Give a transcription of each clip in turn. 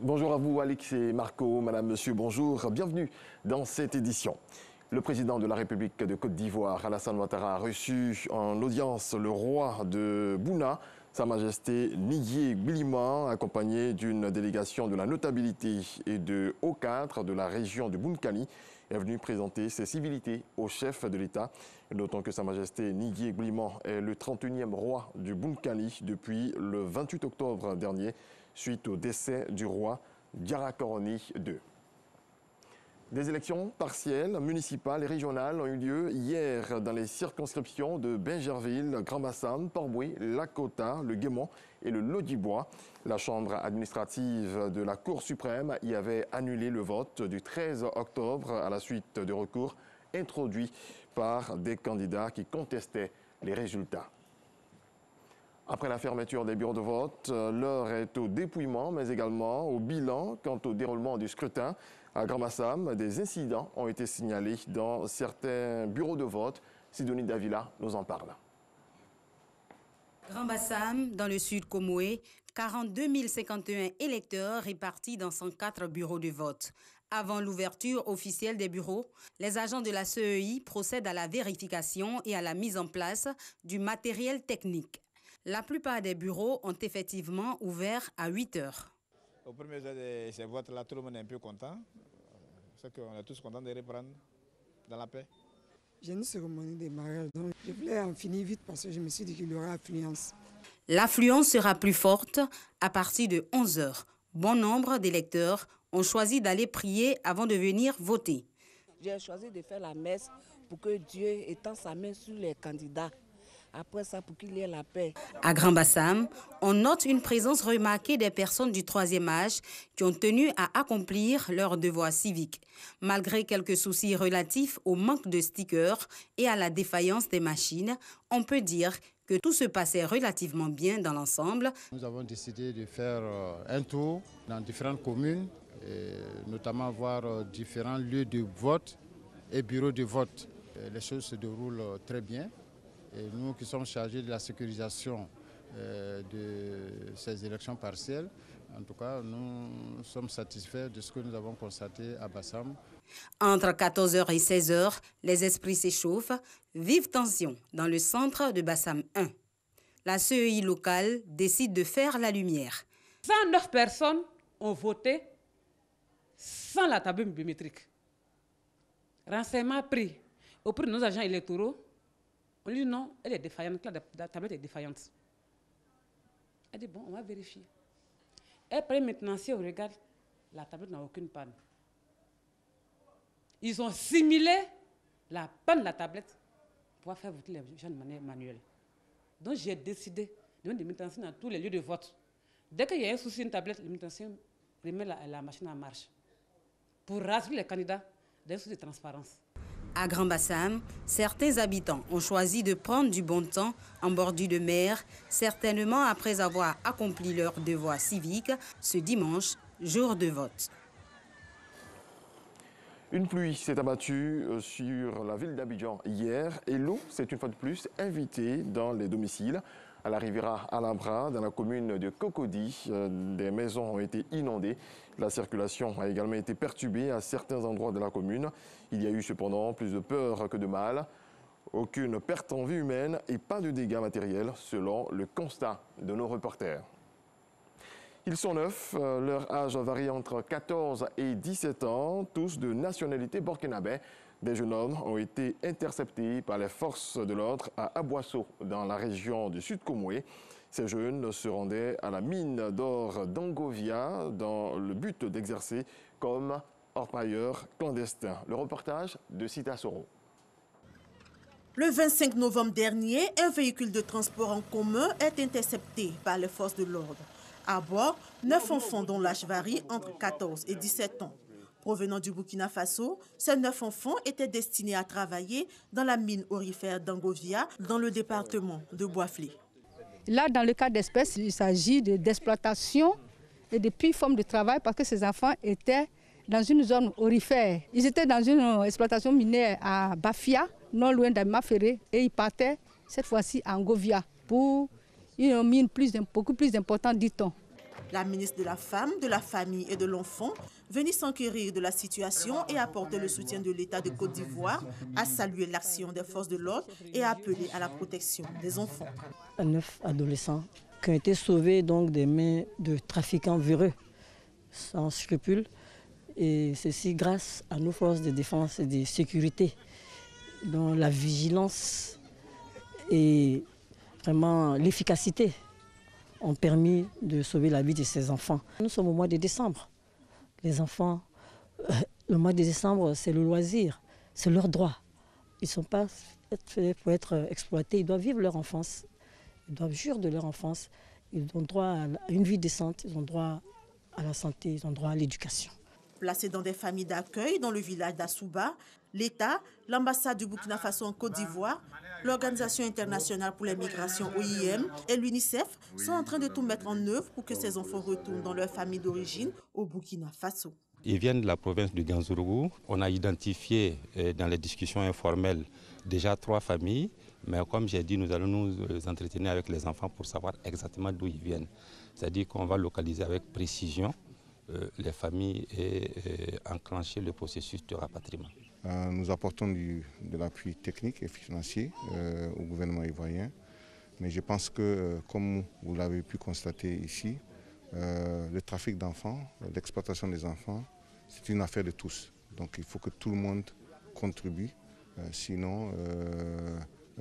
Bonjour à vous, Alix et Marco, madame, monsieur, bonjour, bienvenue dans cette édition. Le président de la République de Côte d'Ivoire, Alassane Ouattara, a reçu en audience le roi de Bouna, Sa Majesté Niguié Bilima, accompagné d'une délégation de la notabilité et de hauts cadres de la région de Bounkani, est venu présenter ses civilités au chef de l'État. Notons que Sa Majesté Niguié Bilima est le 31e roi du Bounkani depuis le 28 octobre dernier, suite au décès du roi Diarra Coroni II. Des élections partielles, municipales et régionales ont eu lieu hier dans les circonscriptions de Bingerville, Grand-Bassam, Port-Boué, Lakota, le Guémont et le Lodibois. La chambre administrative de la Cour suprême y avait annulé le vote du 13 octobre à la suite de recours introduits par des candidats qui contestaient les résultats. Après la fermeture des bureaux de vote, l'heure est au dépouillement, mais également au bilan quant au déroulement du scrutin. À Grand-Bassam, des incidents ont été signalés dans certains bureaux de vote. Sidonie Davila nous en parle. Grand-Bassam, dans le sud Comoé, 42 051 électeurs répartis dans 104 bureaux de vote. Avant l'ouverture officielle des bureaux, les agents de la CEI procèdent à la vérification et à la mise en place du matériel technique. La plupart des bureaux ont effectivement ouvert à 8 heures. Au premier jour de ces votes-là, tout le monde est un peu content. C'est qu'on est tous contents de reprendre dans la paix. J'ai une cérémonie de mariage, donc je voulais en finir vite parce que je me suis dit qu'il y aura affluence. L'affluence sera plus forte à partir de 11 heures. Bon nombre d'électeurs ont choisi d'aller prier avant de venir voter. J'ai choisi de faire la messe pour que Dieu étende sa main sur les candidats. Après ça, pour qu'il y ait la paix. À Grand-Bassam, on note une présence remarquée des personnes du troisième âge qui ont tenu à accomplir leur devoir civique. Malgré quelques soucis relatifs au manque de stickers et à la défaillance des machines, on peut dire que tout se passait relativement bien dans l'ensemble. Nous avons décidé de faire un tour dans différentes communes, et notamment voir différents lieux de vote et bureaux de vote. Les choses se déroulent très bien. Et nous qui sommes chargés de la sécurisation de ces élections partielles, en tout cas, nous sommes satisfaits de ce que nous avons constaté à Bassam. Entre 14 h et 16 h, les esprits s'échauffent. Vive tension dans le centre de Bassam 1. La CEI locale décide de faire la lumière. 109 personnes ont voté sans la tablette biométrique. Renseignement pris auprès de nos agents électoraux. On lui dit non, elle est défaillante, la tablette est défaillante. Elle dit bon, on va vérifier. Après maintenant, si on regarde, la tablette n'a aucune panne. Ils ont simulé la panne de la tablette pour pouvoir faire voter les gens de manière manuelle. Donc j'ai décidé de mettre des manutentions dans tous les lieux de vote. Dès qu'il y a un souci une tablette, les manutentions remet la machine en marche pour rassurer les candidats d'un souci de transparence. À Grand-Bassam, certains habitants ont choisi de prendre du bon temps en bordure de mer, certainement après avoir accompli leur devoir civique ce dimanche, jour de vote. Une pluie s'est abattue sur la ville d'Abidjan hier et l'eau s'est une fois de plus invitée dans les domiciles. À la Riviera Alhambra, dans la commune de Cocody, des maisons ont été inondées. La circulation a également été perturbée à certains endroits de la commune. Il y a eu cependant plus de peur que de mal. Aucune perte en vie humaine et pas de dégâts matériels selon le constat de nos reporters. Ils sont 9, leur âge varie entre 14 et 17 ans, tous de nationalité burkinabé. Des jeunes hommes ont été interceptés par les forces de l'ordre à Aboisseau, dans la région du Sud Comoé. Ces jeunes se rendaient à la mine d'or d'Angovia dans le but d'exercer comme orpailleurs clandestins. Le reportage de Sita Soro. Le 25 novembre dernier, un véhicule de transport en commun est intercepté par les forces de l'ordre. À bord, 9 enfants dont l'âge varie entre 14 et 17 ans. Provenant du Burkina Faso, ces 9 enfants étaient destinés à travailler dans la mine aurifère d'Angovia, dans le département de Boiflé. Là, dans le cas d'espèce, il s'agit d'exploitation et de pire forme de travail parce que ces enfants étaient dans une zone aurifère. Ils étaient dans une exploitation minière à Bafia, non loin d'Amaféré, et ils partaient cette fois-ci à Angovia pour une mine beaucoup plus importante, dit-on. La ministre de la Femme, de la Famille et de l'Enfant, venue s'enquérir de la situation et apporter le soutien de l'État de Côte d'Ivoire, a salué l'action des forces de l'ordre et a appelé à la protection des enfants. 9 adolescents qui ont été sauvés donc des mains de trafiquants véreux, sans scrupules, et ceci grâce à nos forces de défense et de sécurité, dont la vigilance et vraiment l'efficacité ont permis de sauver la vie de ces enfants. Nous sommes au mois de décembre. Les enfants, le mois de décembre, c'est le loisir, c'est leur droit. Ils ne sont pas faits pour être exploités, ils doivent vivre leur enfance, ils doivent jouir de leur enfance, ils ont droit à une vie décente, ils ont droit à la santé, ils ont droit à l'éducation. Placés dans des familles d'accueil dans le village d'Assouba, l'État, l'ambassade du Burkina Faso en Côte d'Ivoire, l'Organisation internationale pour les migrations OIM et l'UNICEF sont en train de tout mettre en œuvre pour que ces enfants retournent dans leur famille d'origine au Burkina Faso. Ils viennent de la province de Ganzourou. On a identifié dans les discussions informelles déjà 3 familles, mais comme j'ai dit, nous allons nous entretenir avec les enfants pour savoir exactement d'où ils viennent. C'est-à-dire qu'on va localiser avec précision les familles et enclencher le processus de rapatriement. Nous apportons de l'appui technique et financier au gouvernement ivoirien, mais je pense que, comme vous l'avez pu constater ici, le trafic d'enfants, l'exploitation des enfants, c'est une affaire de tous. Donc il faut que tout le monde contribue, sinon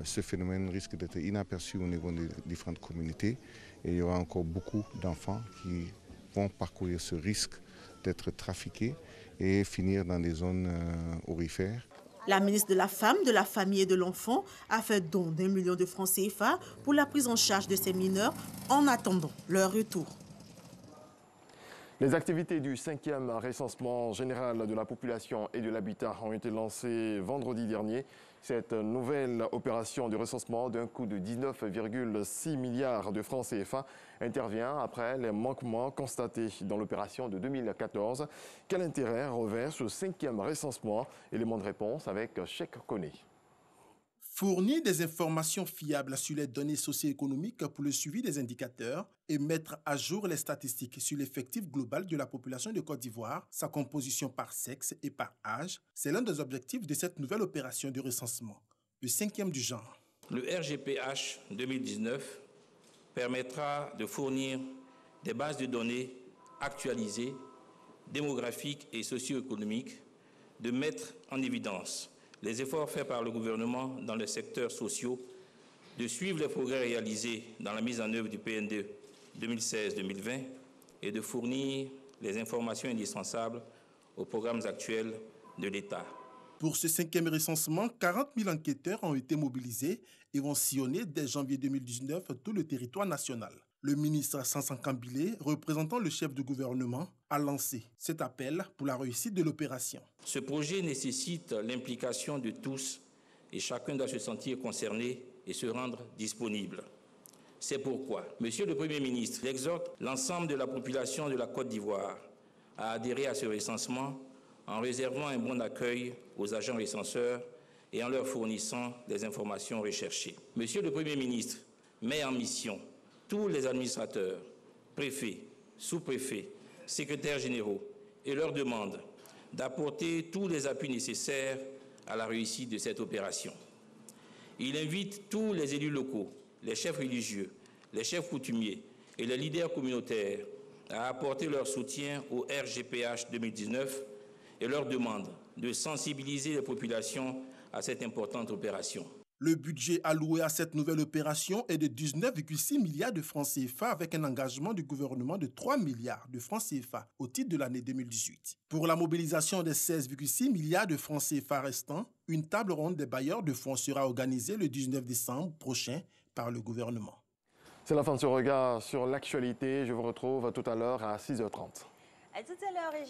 ce phénomène risque d'être inaperçu au niveau des différentes communautés et il y aura encore beaucoup d'enfants qui vont parcourir ce risque d'être trafiqués et finir dans des zones aurifères. La ministre de la Femme, de la Famille et de l'Enfant a fait don d'1 million de francs CFA pour la prise en charge de ces mineurs en attendant leur retour. Les activités du 5e recensement général de la population et de l'habitat ont été lancées vendredi dernier. Cette nouvelle opération de recensement d'un coût de 19,6 milliards de francs CFA intervient après les manquements constatés dans l'opération de 2014. Quel intérêt revêt ce 5e recensement? Élément de réponse avec Cheikh Koné. Fournir des informations fiables sur les données socio-économiques pour le suivi des indicateurs et mettre à jour les statistiques sur l'effectif global de la population de Côte d'Ivoire, sa composition par sexe et par âge, c'est l'un des objectifs de cette nouvelle opération de recensement, le 5e du genre. Le RGPH 2019 permettra de fournir des bases de données actualisées, démographiques et socio-économiques, de mettre en évidence les efforts faits par le gouvernement dans les secteurs sociaux, de suivre les progrès réalisés dans la mise en œuvre du PN2 2016-2020 et de fournir les informations indispensables aux programmes actuels de l'État. Pour ce 5e recensement, 40 000 enquêteurs ont été mobilisés et vont sillonner dès janvier 2019 tout le territoire national. Le ministre Sansan Kambilé, représentant le chef du gouvernement, a lancé cet appel pour la réussite de l'opération. Ce projet nécessite l'implication de tous et chacun doit se sentir concerné et se rendre disponible. C'est pourquoi, Monsieur le Premier ministre, j'exhorte l'ensemble de la population de la Côte d'Ivoire à adhérer à ce recensement en réservant un bon accueil aux agents recenseurs et en leur fournissant les informations recherchées. Monsieur le Premier ministre met en mission tous les administrateurs, préfets, sous-préfets, secrétaires généraux et leur demande d'apporter tous les appuis nécessaires à la réussite de cette opération. Il invite tous les élus locaux, les chefs religieux, les chefs coutumiers et les leaders communautaires à apporter leur soutien au RGPH 2019 et leur demande de sensibiliser les populations à cette importante opération. Le budget alloué à cette nouvelle opération est de 19,6 milliards de francs CFA avec un engagement du gouvernement de 3 milliards de francs CFA au titre de l'année 2018. Pour la mobilisation des 16,6 milliards de francs CFA restants, une table ronde des bailleurs de fonds sera organisée le 19 décembre prochain par le gouvernement. C'est la fin de ce regard sur l'actualité. Je vous retrouve tout à l'heure à 6h30. À tout à l'heure.